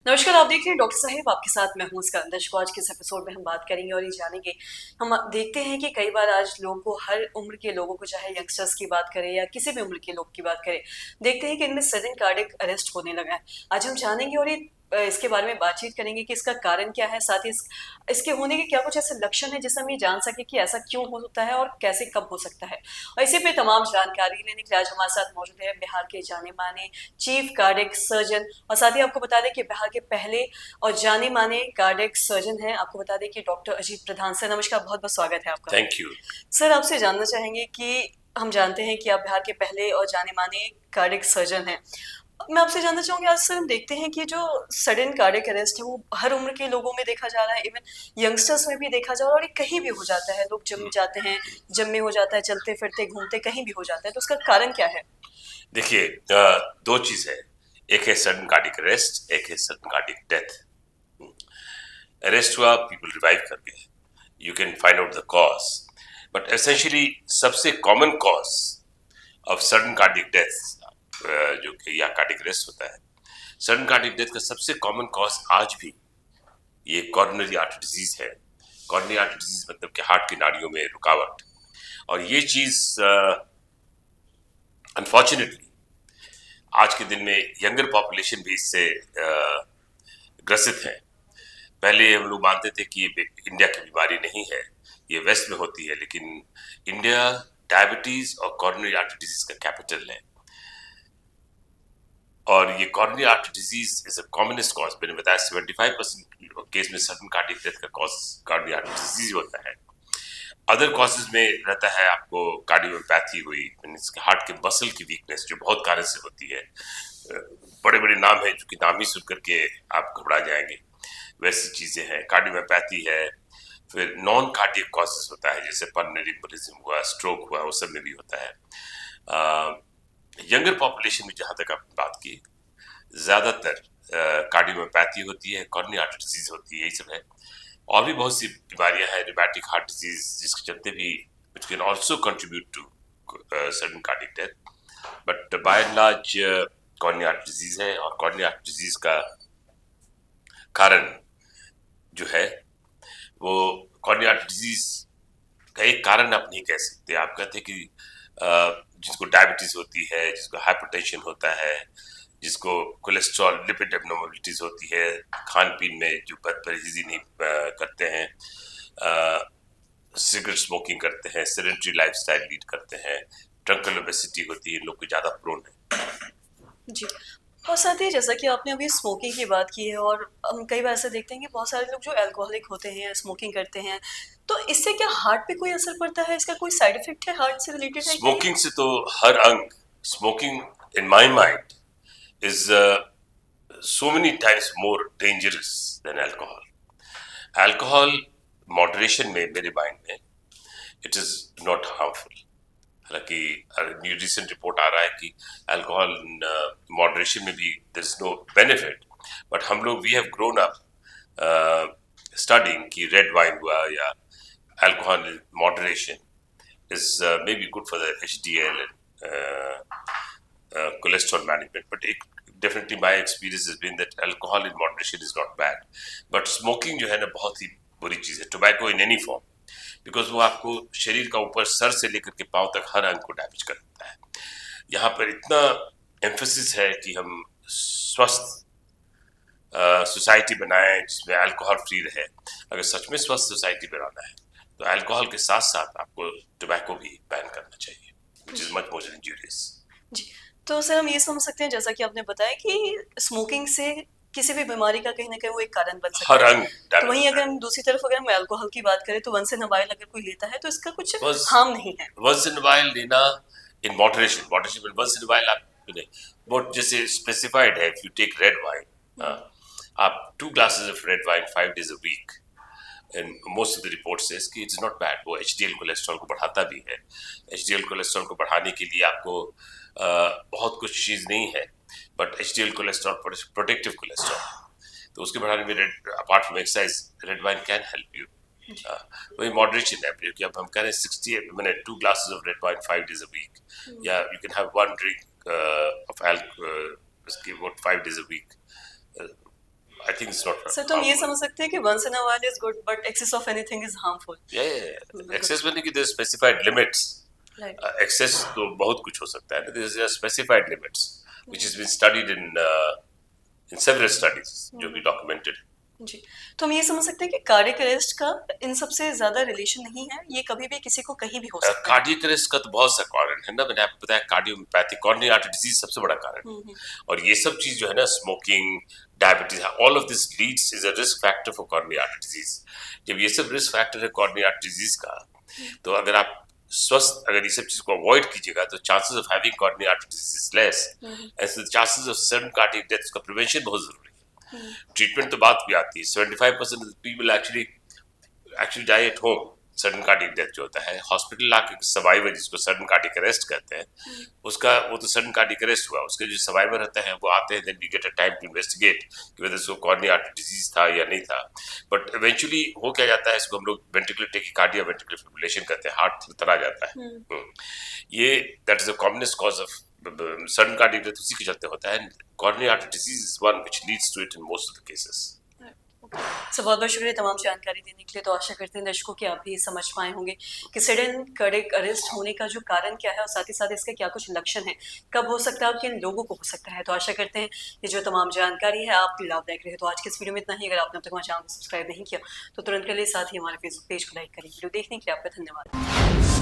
नमस्कार, आप देख रहे हैं डॉक्टर साहिब आपके साथ मैं हूँ स्कंदश को। आज के इस एपिसोड में हम बात करेंगे और ये जानेंगे। हम देखते हैं कि कई बार आज लोगों को, हर उम्र के लोगों को, चाहे यंगस्टर्स की बात करें या किसी भी उम्र के लोग की बात करें, देखते हैं कि इनमें सडन कार्डियक अरेस्ट होने लगा है। आज हम जानेंगे और ये इसके बारे में बातचीत करेंगे कि इसका कारण क्या है, साथ ही इसके होने के क्या कुछ ऐसे लक्षण हैं जिससे हम ये जान सके कि ऐसा क्यों होता है और कैसे कब हो सकता है। और इसी पे तमाम जानकारी लेने के लिए आज हमारे साथ मौजूद है बिहार के जाने माने चीफ कार्डियक सर्जन, और साथ ही आपको बता दें कि बिहार के पहले और जाने माने कार्डियक सर्जन हैं। आपको बता दें कि डॉक्टर अजीत प्रधान। सर नमस्कार, बहुत बहुत स्वागत है आपका। Thank you. सर आपसे जानना चाहेंगे कि हम जानते हैं कि आप बिहार के पहले और जाने माने कार्डियक सर्जन हैं। मैं आपसे जानना चाहूंगी, आज सर हम देखते हैं कि जो सडन कार्डियक अरेस्ट है वो हर उम्र के लोगों में देखा जा रहा है, इवन यंगस्टर्स में भी देखा जा रहा है, और ये कहीं भी हो जाता है। लोग जिम जाते हैं, जिम में हो जाता है, चलते फिरते घूमते कहीं भी हो जाता है, तो उसका कारण क्या है? देखिए, दो चीज है। एक है सडन कार्डियक अरेस्ट, एक है सडन कार्डियक डेथ। अरेस्ट हुआ, पीपल रिवाइव कर गए, you can find out the cause, but essentially सबसे common cause of sudden cardiac death जो कि या कार्डियक अरेस्ट होता है, सडन कार्डियक डेथ का सबसे कॉमन कॉज आज भी ये कॉरोनरी आर्टरी डिजीज है। कॉरोनरी आर्टरी डिजीज मतलब कि हार्ट की नाड़ियों में रुकावट, और ये चीज अनफॉर्चुनेटली आज के दिन में यंगर पॉपुलेशन भी इससे ग्रसित है। पहले हम लोग मानते थे कि ये इंडिया की बीमारी नहीं है, ये वेस्ट में होती है, लेकिन इंडिया डायबिटीज और कॉरोनरी आर्टरी डिजीज का कैपिटल है। और ये coronary artery disease is a commonest cause. मैंने बताया 75% केस में सडन कार्डियक डेथ का कॉज कॉरोनरी आर्टरी डिजीज होता है। अदर कॉजेज में रहता है आपको कार्डियोपैथी हुई, हार्ट के मसल की वीकनेस जो बहुत कारण से होती है। बड़े बड़े नाम है जो कि नाम ही सुन करके आप घबरा जाएंगे, वैसी चीजें हैं। कार्डियोपैथी है, फिर नॉन कार्डियक कॉजेज होता है, जैसे पल्मोनरी एम्बोलिज्म हुआ, स्ट्रोक हुआ, वो सब में भी होता है। यंगर पॉपुलेशन में जहां तक आपने बात की, ज्यादातर कार्डियोपैथी होती है, कॉरोनरी आर्टरी डिजीज होती है, यही सब है। और भी बहुत सी बीमारियां हैं, रिमैटिक हार्ट डिजीज, जिसके चलते भी which can also contribute to sudden cardiac death, but by and large coronary heart disease है। और coronary heart disease का कारण जो है वो coronary heart disease का एक कारण आप नहीं कह सकते। आप कहते हैं कि जिसको डायबिटीज होती है, जिसको हाइपरटेंशन होता है, जिसको कोलेस्ट्रॉल लिपिड एब्नॉर्मलिटीज होती है, खान पीन में जो परहेजी नहीं करते हैं, सिगरेट स्मोकिंग करते हैं, सेडेंटरी लाइफस्टाइल लीड करते हैं, ट्रंकल ओबेसिटी होती है, इन लोग को ज्यादा प्रोन है। जी। और साथ ही जैसा कि आपने अभी स्मोकिंग की बात की है, और हम कई बार ऐसे देखते हैं कि बहुत सारे लोग जो अल्कोहलिक होते हैं, स्मोकिंग करते हैं, तो इससे क्या हार्ट पे कोई असर पड़ता है? इसका कोई साइड इफेक्ट है, हार्ट से रिलेटेड है क्या ये? स्मोकिंग से तो हर अंग, smoking in my mind is so many times more dangerous than alcohol. Alcohol moderation में मेरे माइंड में it is not harmful. हालांकि रिसेंट रिपोर्ट आ रहा है कि अल्कोहल मॉडरेशन में भी there is no benefit, but हम लोग we have grown up studying कि रेड वाइन हुआ या alcohol moderation is maybe good for the HDL and cholesterol management. But definitely my experience has been that alcohol in moderation is not bad. But smoking जो है ना बहुत ही बुरी चीज़ है, tobacco in any form, because वो आपको शरीर का ऊपर सर से लेकर के पांव तक हर अंग को डैमेज कर देता है। यहाँ पर इतना एम्फेसिस है कि हम स्वस्थ सोसाइटी बनाएं जिसमें अल्कोहल फ्री रहे। अगर सच में स्वस्थ सोसाइटी बनाना है तो अल्कोहल के साथ साथ आपको टोबैको भी बैन करना चाहिए, which is much more injurious. जी। तो सर हम ये समझ सकते हैं, जैसा कि आपने बताया, कि स्मोकिंग से किसी भी बीमारी का कहीं ना कहीं वो एक कारण बन सकता हर है। अंग तो वहीं अगर हम दूसरी तरफ अगर हम अल्कोहल की बात करें तो वंस इन अ वाइल अगर कोई लेता है तो इसका कुछ हार्म नहीं है। वंस इन वाइल लेना in moderation, moderation once in while आप बहुत जैसे स्पेसिफाइड है। If you take red wine, आप 2 glasses of red wine 5 days a week, and most of the report says कि it's not bad। वो HDL cholesterol को बढ़ाता भी है। HDL कोलेस्ट्रॉल को बढ़ाने के लिए आपको बहुत कुछ चीज़ नहीं है, but HDL cholesterol protective cholesterol, तो उसके बढ़ाने में apart from exercise red wine can help you. वही मॉडरेशन है, क्योंकि अब हम कह रहे हैं 60 minute 2 glasses of red wine 5 days a week, या you can have 1 drink of alcohol 5 days a week। think it's not sir तो हम ये harmful. समझ सकते हैं कि once in a while is good but excess of anything is harmful. Yeah. Excess meaning कि there's specified limits. Right. Excess तो बहुत कुछ हो सकता है. There's specified limits, which has been studied in several studies, जो भी documented. जी, तो हम ये समझ सकते हैं कि कार्डियक अरेस्ट का इन सबसे ज्यादा रिलेशन नहीं है, ये कभी भी किसी को कहीं भी हो सकता है। कार्डियक अरेस्ट का तो बहुत सा कारण है ना, मैंने आपको बताया कार्डियोपैथी, कॉर्नियल आर्टरी डिजीज सबसे बड़ा कारण है। और ये सब चीज जो है ना, smoking, diabetes, all of this leads is a risk factor for corneal artery disease. जब ये सब रिस्क फैक्टर है कॉर्नियल आर्टरी डिजीज का, तो अगर आप स्वस्थ अगर ये सब चीज को अवॉइड कीजिएगा तो chances of having corneal artery disease is less, and chances of sudden cardiac death का प्रिवेंशन बहुत जरूरी है। ट्रीटमेंट तो बात भी आती है, 75% of people actually die at home. Sudden cardiac death जो होता है, हॉस्पिटल आके सर्वाइवर, जिसको सडन कार्डियक अरेस्ट कहते हैं, उसका वो तो सडन कार्डियक अरेस्ट हुआ, उसके जो सर्वाइवर रहते हैं वो आते हैं, then we get a time to investigate कि वैसे उसको कॉर्नियल आर्टरी डिजीज था या नहीं था। बट इवेंचुअली हो क्या जाता है, इसको हम लोग वेंट्रिकुलर टेकिकार्डिया, वेंट्रिकुलर फिब्रिलेशन कहते हैं, हार्ट थरथरा जाता है। ये that is the commonest cause of sudden cardiac death उसी के चलते होता है। Coronary artery disease is one which leads to it in most of the cases. Sir बहुत बहुत शुक्रिया तमाम जानकारी देने के लिए। तो आशा करते हैं दर्शकों कि आप भी समझ पाए होंगे कि सडन कार्डियक अरेस्ट होने का जो कारण क्या है और साथ ही साथ इसके क्या कुछ लक्षण हैं, कब हो सकता है और किन लोगों को हो सकता है। तो आशा करते हैं ये जो तमाम जानकारी है आपकी लाभदायक रहे। तो आज के इस वीडियो में इतना ही। अगर आपने अब तक हमारे चैनल को सब्सक्राइब नहीं किया तो तुरंत कर लिए, साथ ही हमारे फेसबुक पेज को लाइक करें। वीडियो देखने के लिए आपका धन्यवाद।